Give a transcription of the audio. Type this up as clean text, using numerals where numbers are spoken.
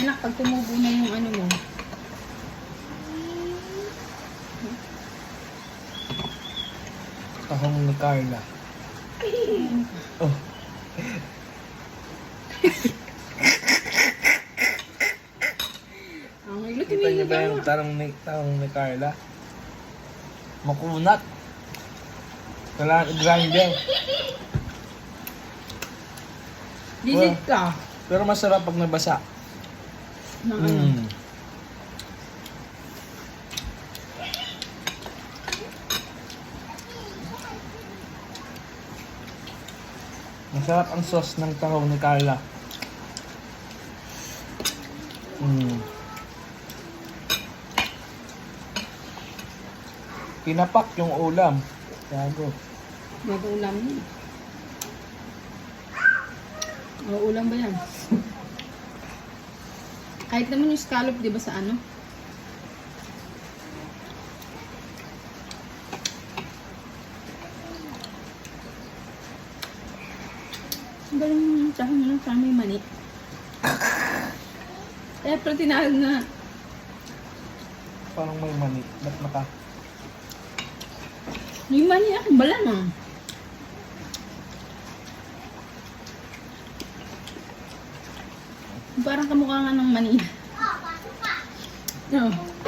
anak, pag tumubo na yung ano mo. Tahong ni Carla. Oh. Ang Kita niyo ba yung tahong ni Carla? Makunat. Kailangan i-grinder. Disit ka. Pero masarap pag nabasa. Ng ano. Masarap ang sauce ng tahong ni Carla. Pinapak yung ulam. Gago. Mag-ulam niya. Ulam ba yan? Kahit naman yung scallop, di ba sa ano? Ang galing yung tsaka mo lang may mani. Eh, pero tinawag na. Parang may mani. Ba't naka? Yung mani ako, bala na. Parang kamukha nga ng mani. No.